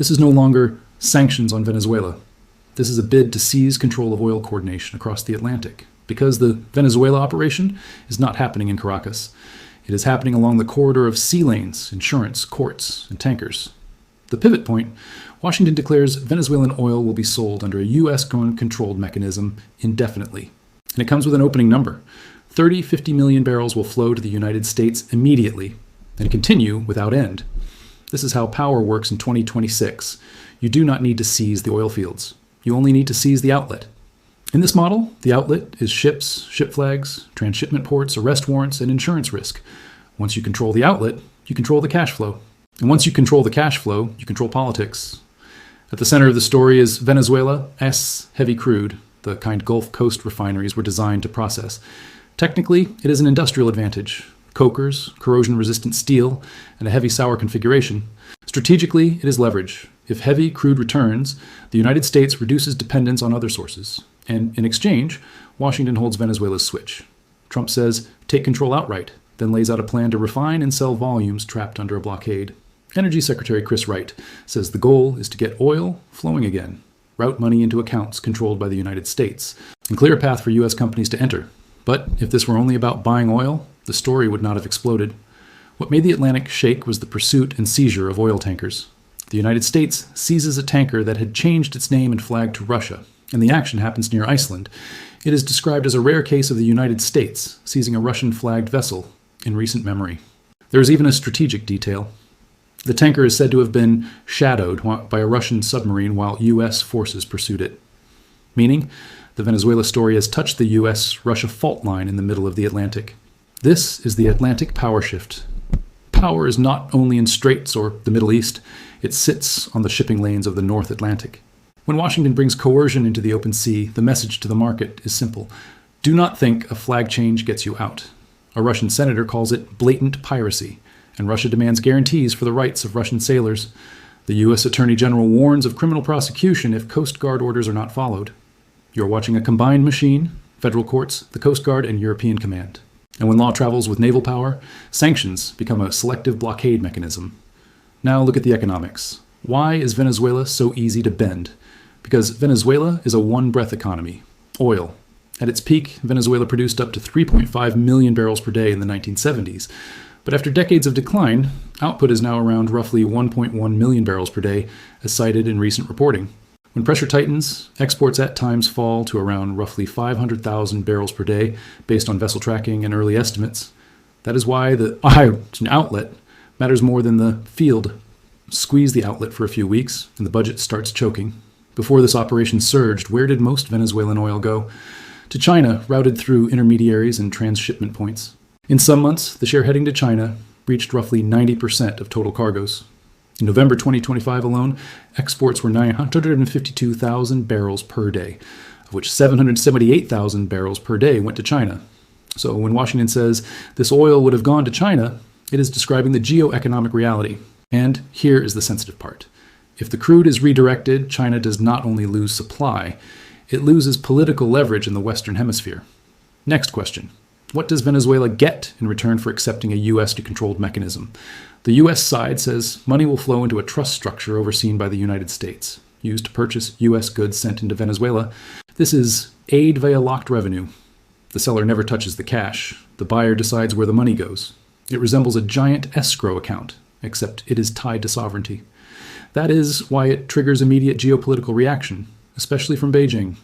This is no longer sanctions on Venezuela. This is a bid to seize control of oil coordination across the Atlantic, because the Venezuela operation is not happening in Caracas. It is happening along the corridor of sea lanes, insurance, courts, and tankers. The pivot point, Washington declares Venezuelan oil will be sold under a U.S.-controlled mechanism indefinitely. And it comes with an opening number. 50 million barrels will flow to the United States immediately and continue without end. This is how power works in 2026. You do not need to seize the oil fields. You only need to seize the outlet. In this model, the outlet is ships, ship flags, transshipment ports, arrest warrants, and insurance risk. Once you control the outlet, you control the cash flow. And once you control the cash flow, you control politics. At the center of the story is Venezuela-linked heavy crude, the kind Gulf Coast refineries were designed to process. Technically, it is an industrial advantage. Cokers, corrosion-resistant steel, and a heavy sour configuration. Strategically, it is leverage. If heavy crude returns, the United States reduces dependence on other sources. And in exchange, Washington holds Venezuela's switch. Trump says, take control outright, then lays out a plan to refine and sell volumes trapped under a blockade. Energy Secretary Chris Wright says the goal is to get oil flowing again, route money into accounts controlled by the United States, and clear a path for U.S. companies to enter. But if this were only about buying oil, the story would not have exploded. What made the Atlantic shake was the pursuit and seizure of oil tankers. The United States seizes a tanker that had changed its name and flag to Russia, and the action happens near Iceland. It is described as a rare case of the United States seizing a Russian-flagged vessel in recent memory. There is even a strategic detail. The tanker is said to have been shadowed by a Russian submarine while U.S. forces pursued it. Meaning, the Venezuela story has touched the U.S.-Russia fault line in the middle of the Atlantic. This is the Atlantic power shift. Power is not only in straits or the Middle East, it sits on the shipping lanes of the North Atlantic. When Washington brings coercion into the open sea, the message to the market is simple. Do not think a flag change gets you out. A Russian senator calls it blatant piracy, and Russia demands guarantees for the rights of Russian sailors. The U.S. Attorney General warns of criminal prosecution if Coast Guard orders are not followed. You're watching a combined machine, federal courts, the Coast Guard, and European Command. And when law travels with naval power, sanctions become a selective blockade mechanism. Now look at the economics. Why is Venezuela so easy to bend? Because Venezuela is a one-breath economy. Oil. At its peak, Venezuela produced up to 3.5 million barrels per day in the 1970s. But after decades of decline, output is now around roughly 1.1 million barrels per day, as cited in recent reporting. When pressure tightens, exports at times fall to around roughly 500,000 barrels per day, based on vessel tracking and early estimates. That is why the outlet matters more than the field. Squeeze the outlet for a few weeks, and the budget starts choking. Before this operation surged, where did most Venezuelan oil go? To China, routed through intermediaries and transshipment points. In some months, the share heading to China reached roughly 90% of total cargoes. In November 2025 alone, exports were 952,000 barrels per day, of which 778,000 barrels per day went to China. So when Washington says this oil would have gone to China, it is describing the geoeconomic reality. And here is the sensitive part. If the crude is redirected, China does not only lose supply, it loses political leverage in the Western Hemisphere. Next question. What does Venezuela get in return for accepting a U.S.-controlled mechanism? The U.S. side says money will flow into a trust structure overseen by the United States, used to purchase U.S. goods sent into Venezuela. This is aid via locked revenue. The seller never touches the cash. The buyer decides where the money goes. It resembles a giant escrow account, except it is tied to sovereignty. That is why it triggers immediate geopolitical reaction, especially from Beijing.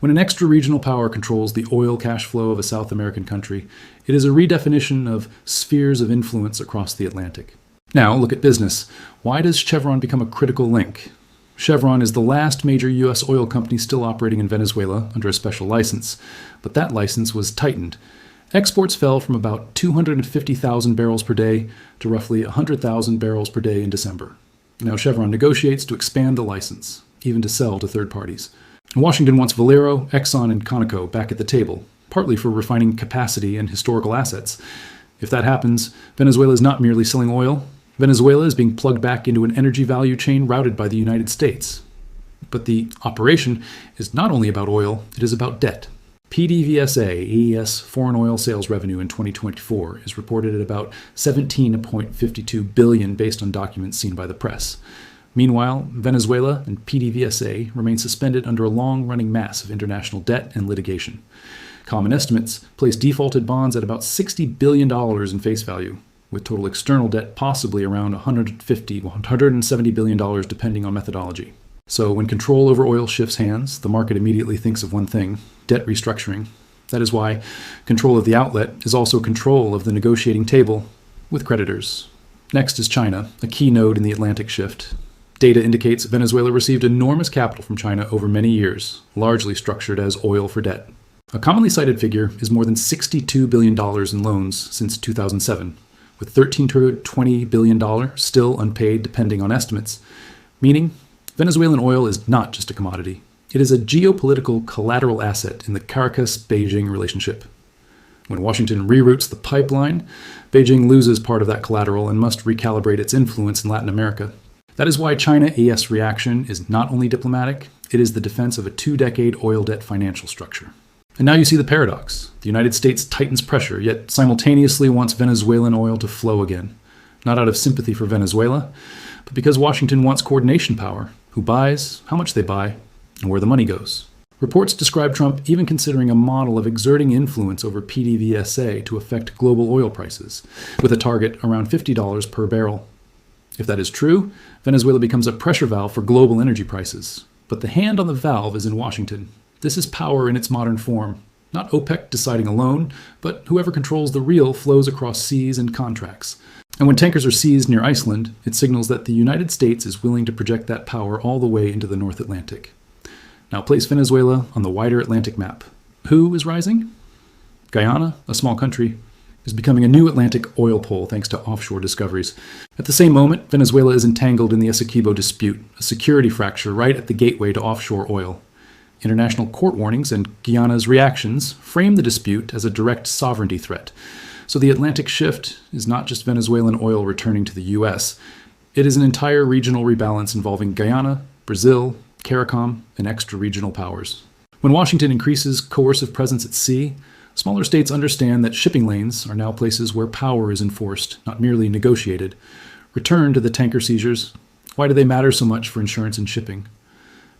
When an extra-regional power controls the oil cash flow of a South American country, it is a redefinition of spheres of influence across the Atlantic. Now, look at business. Why does Chevron become a critical link? Chevron is the last major U.S. oil company still operating in Venezuela under a special license, but that license was tightened. Exports fell from about 250,000 barrels per day to roughly 100,000 barrels per day in December. Now Chevron negotiates to expand the license, even to sell to third parties. Washington wants Valero, Exxon, and Conoco back at the table, partly for refining capacity and historical assets. If that happens, Venezuela is not merely selling oil. Venezuela is being plugged back into an energy value chain routed by the United States. But the operation is not only about oil, it is about debt. PDVSA AES foreign oil sales revenue in 2024 is reported at about $17.52 billion based on documents seen by the press. Meanwhile, Venezuela and PDVSA remain suspended under a long-running mass of international debt and litigation. Common estimates place defaulted bonds at about $60 billion in face value, with total external debt possibly around $150 to $170 billion depending on methodology. So when control over oil shifts hands, the market immediately thinks of one thing: debt restructuring. That is why control of the outlet is also control of the negotiating table with creditors. Next is China, a key node in the Atlantic shift. Data indicates Venezuela received enormous capital from China over many years, largely structured as oil for debt. A commonly cited figure is more than $62 billion in loans since 2007, with $13 to $20 billion still unpaid depending on estimates, meaning Venezuelan oil is not just a commodity. It is a geopolitical collateral asset in the Caracas-Beijing relationship. When Washington reroutes the pipeline, Beijing loses part of that collateral and must recalibrate its influence in Latin America. That is why China-AS reaction is not only diplomatic, it is the defense of a 2-decade oil debt financial structure. And now you see the paradox. The United States tightens pressure, yet simultaneously wants Venezuelan oil to flow again. Not out of sympathy for Venezuela, but because Washington wants coordination power: who buys, how much they buy, and where the money goes. Reports describe Trump even considering a model of exerting influence over PDVSA to affect global oil prices, with a target around $50 per barrel. If that is true, Venezuela becomes a pressure valve for global energy prices. But the hand on the valve is in Washington. This is power in its modern form. Not OPEC deciding alone, but whoever controls the real flows across seas and contracts. And when tankers are seized near Iceland, it signals that the United States is willing to project that power all the way into the North Atlantic. Now place Venezuela on the wider Atlantic map. Who is rising? Guyana, a small country, is becoming a new Atlantic oil pole thanks to offshore discoveries. At the same moment, Venezuela is entangled in the Essequibo dispute, a security fracture right at the gateway to offshore oil. International court warnings and Guyana's reactions frame the dispute as a direct sovereignty threat. So the Atlantic shift is not just Venezuelan oil returning to the U.S. It is an entire regional rebalance involving Guyana, Brazil, CARICOM, and extra-regional powers. When Washington increases coercive presence at sea, smaller states understand that shipping lanes are now places where power is enforced, not merely negotiated. Return to the tanker seizures. Why do they matter so much for insurance and shipping?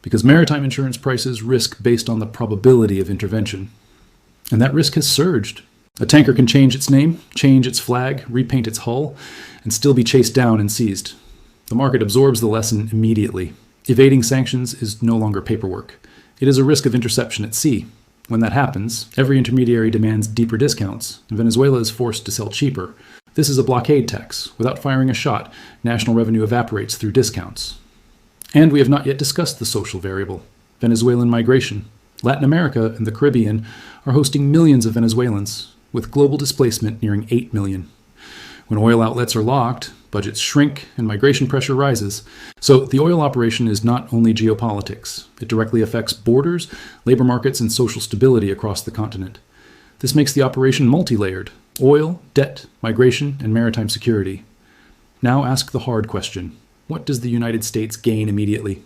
Because maritime insurance prices risk based on the probability of intervention. And that risk has surged. A tanker can change its name, change its flag, repaint its hull, and still be chased down and seized. The market absorbs the lesson immediately. Evading sanctions is no longer paperwork. It is a risk of interception at sea. When that happens, every intermediary demands deeper discounts, and Venezuela is forced to sell cheaper. This is a blockade tax. Without firing a shot, national revenue evaporates through discounts. And we have not yet discussed the social variable: Venezuelan migration. Latin America and the Caribbean are hosting millions of Venezuelans, with global displacement nearing 8 million. When oil outlets are locked, budgets shrink and migration pressure rises. So the oil operation is not only geopolitics. It directly affects borders, labor markets, and social stability across the continent. This makes the operation multi-layered: oil, debt, migration, and maritime security. Now ask the hard question: what does the United States gain immediately?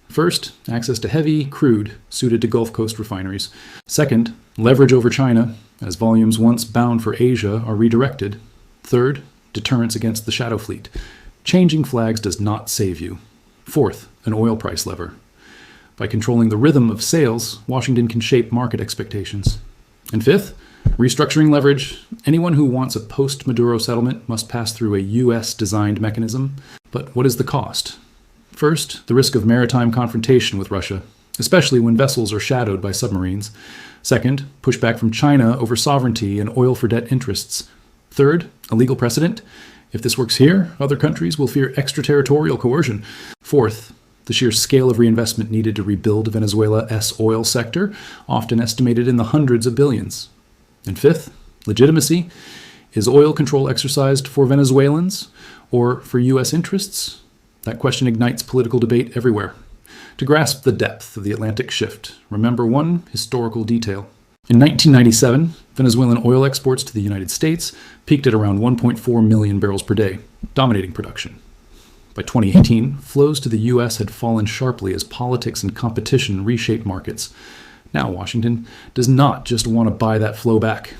First, access to heavy crude suited to Gulf Coast refineries. Second, leverage over China, as volumes once bound for Asia are redirected. Third, deterrence against the shadow fleet. Changing flags does not save you. Fourth, an oil price lever. By controlling the rhythm of sales, Washington can shape market expectations. And fifth, restructuring leverage. Anyone who wants a post-Maduro settlement must pass through a U.S.-designed mechanism. But what is the cost? First, the risk of maritime confrontation with Russia, especially when vessels are shadowed by submarines. Second, pushback from China over sovereignty and oil for debt interests. Third, a legal precedent. If this works here, other countries will fear extraterritorial coercion. Fourth, the sheer scale of reinvestment needed to rebuild Venezuela's oil sector, often estimated in the hundreds of billions. And fifth, legitimacy. Is oil control exercised for Venezuelans or for U.S. interests? That question ignites political debate everywhere. To grasp the depth of the Atlantic shift, remember one historical detail. In 1997, Venezuelan oil exports to the United States peaked at around 1.4 million barrels per day, dominating production. By 2018, flows to the U.S. had fallen sharply as politics and competition reshaped markets. Now Washington does not just want to buy that flow back.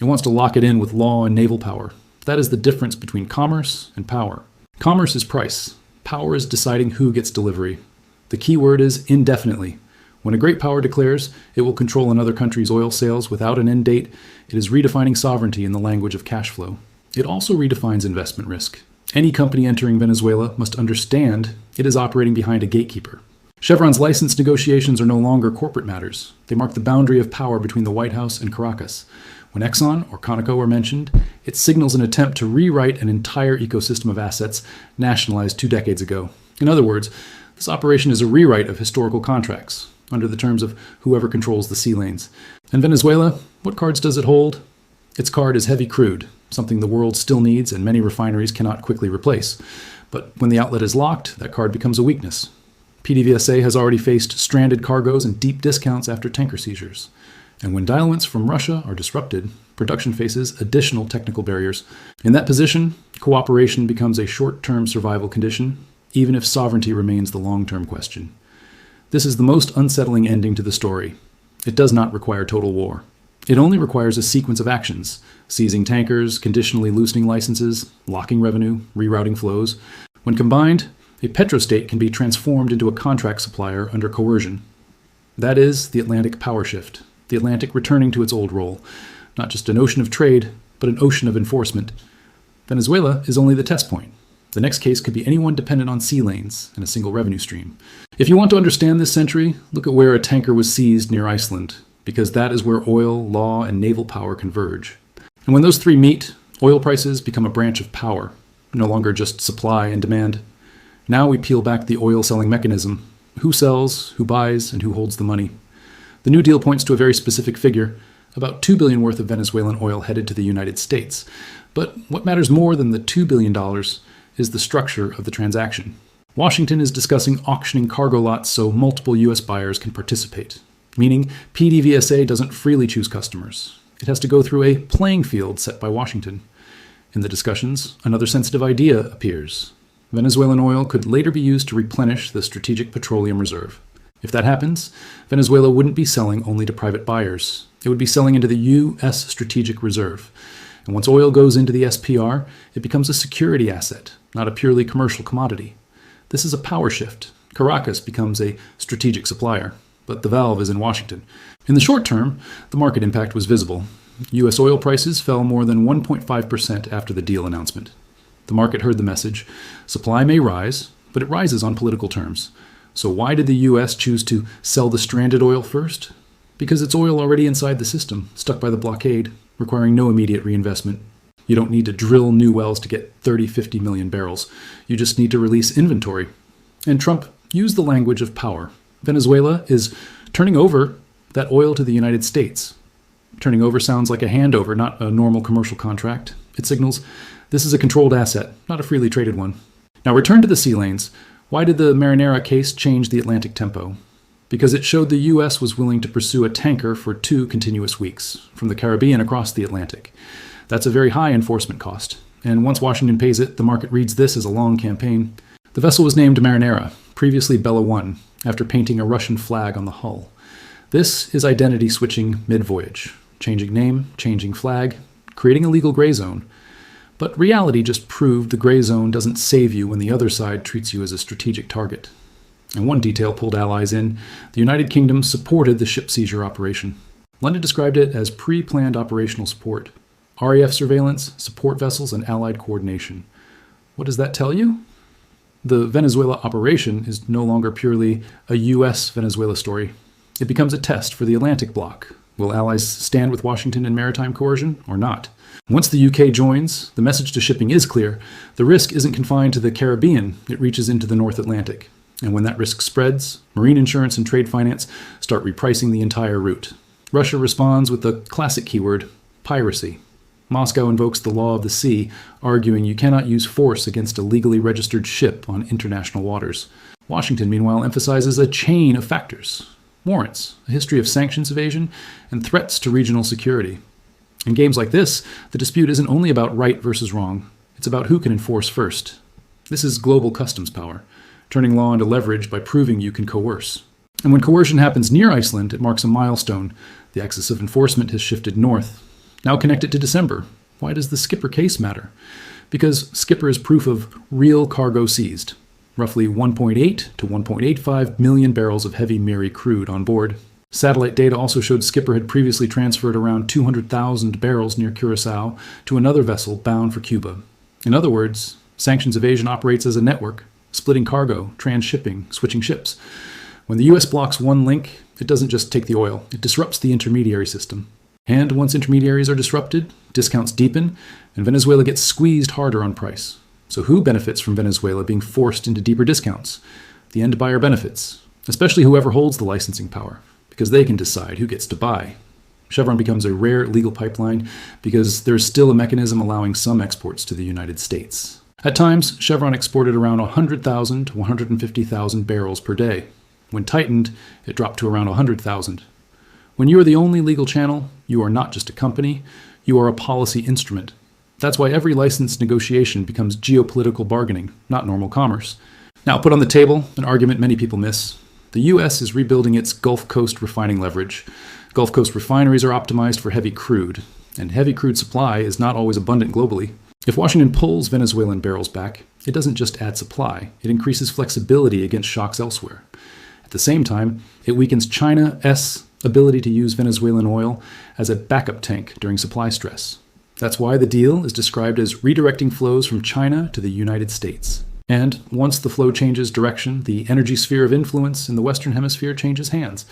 It wants to lock it in with law and naval power. That is the difference between commerce and power. Commerce is price. power is deciding who gets delivery. The key word is indefinitely. When a great power declares it will control another country's oil sales without an end date, it is redefining sovereignty in the language of cash flow. It also redefines investment risk. Any company entering Venezuela must understand it is operating behind a gatekeeper. Chevron's license negotiations are no longer corporate matters. They mark the boundary of power between the White House and Caracas. When Exxon or Conoco are mentioned, it signals an attempt to rewrite an entire ecosystem of assets nationalized 2 decades ago. In other words, this operation is a rewrite of historical contracts, under the terms of whoever controls the sea lanes. And Venezuela, what cards does it hold? Its card is heavy crude, something the world still needs and many refineries cannot quickly replace. But when the outlet is locked, that card becomes a weakness. PDVSA has already faced stranded cargoes and deep discounts after tanker seizures. And when diluents from Russia are disrupted, production faces additional technical barriers. In that position, cooperation becomes a short-term survival condition, even if sovereignty remains the long-term question. This is the most unsettling ending to the story. It does not require total war. It only requires a sequence of actions: seizing tankers, conditionally loosening licenses, locking revenue, rerouting flows. When combined, a petrostate can be transformed into a contract supplier under coercion. That is the Atlantic power shift, the Atlantic returning to its old role, not just an ocean of trade, but an ocean of enforcement. Venezuela is only the test point. The next case could be anyone dependent on sea lanes and a single revenue stream. If you want to understand this century, look at where a tanker was seized near Iceland, because that is where oil, law, and naval power converge. And when those three meet, oil prices become a branch of power, no longer just supply and demand. Now we peel back the oil-selling mechanism. Who sells, who buys, and who holds the money? The New Deal points to a very specific figure, about $2 billion worth of Venezuelan oil headed to the United States. But what matters more than the $2 billion is the structure of the transaction. Washington is discussing auctioning cargo lots so multiple U.S. buyers can participate, meaning PDVSA doesn't freely choose customers. It has to go through a playing field set by Washington. In the discussions, another sensitive idea appears. Venezuelan oil could later be used to replenish the Strategic Petroleum Reserve. If that happens, Venezuela wouldn't be selling only to private buyers. It would be selling into the U.S. Strategic Reserve. And once oil goes into the SPR, it becomes a security asset, not a purely commercial commodity. This is a power shift. Caracas becomes a strategic supplier, but the valve is in Washington. In the short term, the market impact was visible. U.S. oil prices fell more than 1.5% after the deal announcement. The market heard the message. Supply may rise, but it rises on political terms. So why did the U.S. choose to sell the stranded oil first? Because it's oil already inside the system, stuck by the blockade, requiring no immediate reinvestment. You don't need to drill new wells to get 30, 50 million barrels. You just need to release inventory. And Trump used the language of power. Venezuela is turning over that oil to the United States. Turning over sounds like a handover, not a normal commercial contract. It signals this is a controlled asset, not a freely traded one. Now return to the sea lanes. Why did the Marinera case change the Atlantic tempo? Because it showed the U.S. was willing to pursue a tanker for 2 continuous weeks, from the Caribbean across the Atlantic. That's a very high enforcement cost, and once Washington pays it, the market reads this as a long campaign. The vessel was named Marinera, previously Bella 1, after painting a Russian flag on the hull. This is identity switching mid-voyage, changing name, changing flag, creating a legal gray zone. But reality just proved the gray zone doesn't save you when the other side treats you as a strategic target. And one detail pulled allies in. The United Kingdom supported the ship seizure operation. London described it as pre-planned operational support. RAF surveillance, support vessels, and allied coordination. What does that tell you? The Venezuela operation is no longer purely a U.S.-Venezuela story. It becomes a test for the Atlantic bloc. Will allies stand with Washington in maritime coercion or not? Once the UK joins, the message to shipping is clear. The risk isn't confined to the Caribbean, it reaches into the North Atlantic. And when that risk spreads, marine insurance and trade finance start repricing the entire route. Russia responds with the classic keyword, piracy. Moscow invokes the law of the sea, arguing you cannot use force against a legally registered ship on international waters. Washington, meanwhile, emphasizes a chain of factors. Warrants, a history of sanctions evasion, and threats to regional security. In games like this, the dispute isn't only about right versus wrong. It's about who can enforce first. This is global customs power, turning law into leverage by proving you can coerce. And when coercion happens near Iceland, it marks a milestone. The axis of enforcement has shifted north. Now connect it to December. Why does the Skipper case matter? Because Skipper is proof of real cargo seized. roughly 1.8 to 1.85 million barrels of heavy Miri crude on board. Satellite data also showed Skipper had previously transferred around 200,000 barrels near Curacao to another vessel bound for Cuba. In other words, sanctions evasion operates as a network, splitting cargo, transshipping, switching ships. When the U.S. blocks one link, it doesn't just take the oil, it disrupts the intermediary system. And once intermediaries are disrupted, discounts deepen, and Venezuela gets squeezed harder on price. So who benefits from Venezuela being forced into deeper discounts? The end buyer benefits, especially whoever holds the licensing power, because they can decide who gets to buy. Chevron becomes a rare legal pipeline because there's still a mechanism allowing some exports to the United States. At times, Chevron exported around 100,000 to 150,000 barrels per day. When tightened, it dropped to around 100,000. When you are the only legal channel, you are not just a company, you are a policy instrument. That's why every license negotiation becomes geopolitical bargaining, not normal commerce. Now, put on the table an argument many people miss. The U.S. is rebuilding its Gulf Coast refining leverage. Gulf Coast refineries are optimized for heavy crude, and heavy crude supply is not always abundant globally. If Washington pulls Venezuelan barrels back, it doesn't just add supply, it increases flexibility against shocks elsewhere. At the same time, it weakens China's ability to use Venezuelan oil as a backup tank during supply stress. That's why the deal is described as redirecting flows from China to the United States. And once the flow changes direction, the energy sphere of influence in the Western Hemisphere changes hands.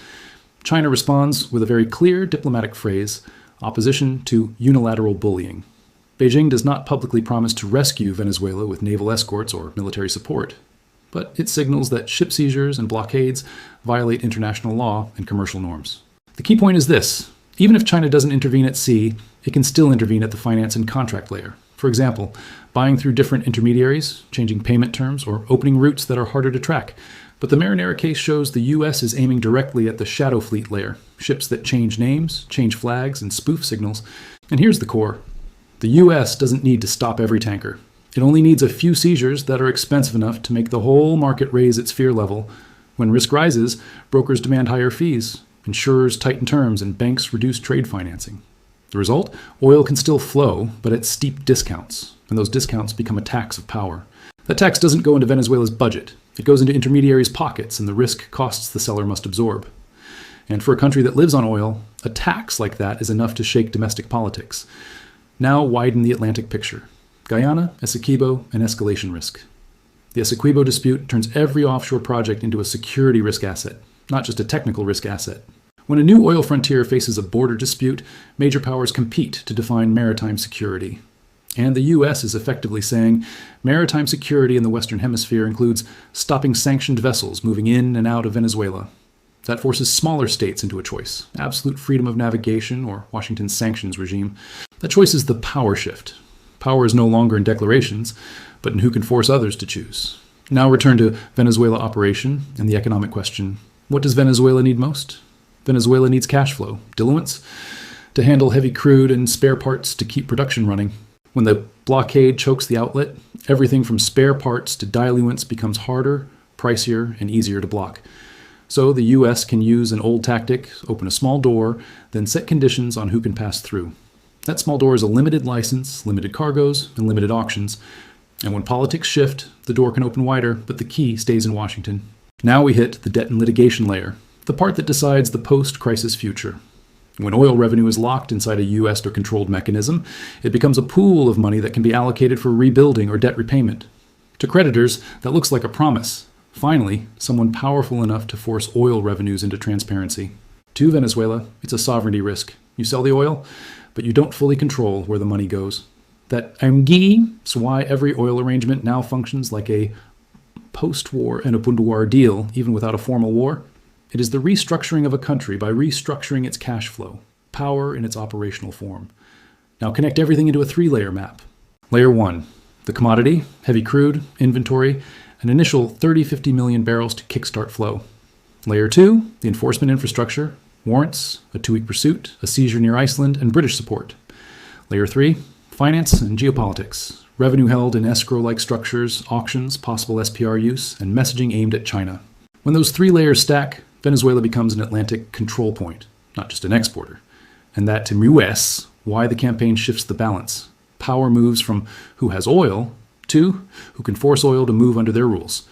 China responds with a very clear diplomatic phrase, opposition to unilateral bullying. Beijing does not publicly promise to rescue Venezuela with naval escorts or military support, but it signals that ship seizures and blockades violate international law and commercial norms. The key point is this: even if China doesn't intervene at sea, it can still intervene at the finance and contract layer. For example, buying through different intermediaries, changing payment terms, or opening routes that are harder to track. But the Marinera case shows the U.S. is aiming directly at the shadow fleet layer, ships that change names, change flags, and spoof signals. And here's the core. The U.S. doesn't need to stop every tanker. It only needs a few seizures that are expensive enough to make the whole market raise its fear level. When risk rises, brokers demand higher fees, insurers tighten terms, and banks reduce trade financing. The result? Oil can still flow, but at steep discounts, and those discounts become a tax of power. That tax doesn't go into Venezuela's budget. It goes into intermediaries' pockets, and the risk costs the seller must absorb. And for a country that lives on oil, a tax like that is enough to shake domestic politics. Now widen the Atlantic picture. Guyana, Essequibo, and escalation risk. The Essequibo dispute turns every offshore project into a security risk asset, not just a technical risk asset. When a new oil frontier faces a border dispute, major powers compete to define maritime security. And the U.S. is effectively saying maritime security in the Western Hemisphere includes stopping sanctioned vessels moving in and out of Venezuela. That forces smaller states into a choice: absolute freedom of navigation or Washington's sanctions regime. That choice is the power shift. Power is no longer in declarations, but in who can force others to choose. Now return to Venezuela operation and the economic question. What does Venezuela need most? Venezuela needs cash flow, diluents, to handle heavy crude and spare parts to keep production running. When the blockade chokes the outlet, everything from spare parts to diluents becomes harder, pricier, and easier to block. So the U.S. can use an old tactic, open a small door, then set conditions on who can pass through. That small door is a limited license, limited cargoes, and limited auctions. And when politics shift, the door can open wider, but the key stays in Washington. Now we hit the debt and litigation layer, the part that decides the post-crisis future. When oil revenue is locked inside a U.S.-controlled mechanism, it becomes a pool of money that can be allocated for rebuilding or debt repayment. To creditors, that looks like a promise. Finally, someone powerful enough to force oil revenues into transparency. To Venezuela, it's a sovereignty risk. You sell the oil, but you don't fully control where the money goes. That is why every oil arrangement now functions like a post-war and a Bunduar deal, even without a formal war. It is the restructuring of a country by restructuring its cash flow, power in its operational form. Now connect everything into a three-layer map. Layer 1, the commodity, heavy crude, inventory, an initial 30-50 million barrels to kickstart flow. Layer 2, the enforcement infrastructure, warrants, a 2-week pursuit, a seizure near Iceland, and British support. Layer 3, finance and geopolitics, revenue held in escrow-like structures, auctions, possible SPR use, and messaging aimed at China. When those three layers stack, Venezuela becomes an Atlantic control point, not just an exporter. And that, to US, why the campaign shifts the balance. Power moves from who has oil to who can force oil to move under their rules.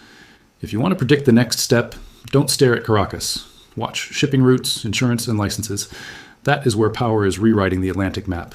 If you want to predict the next step, don't stare at Caracas. Watch shipping routes, insurance, and licenses. That is where power is rewriting the Atlantic map.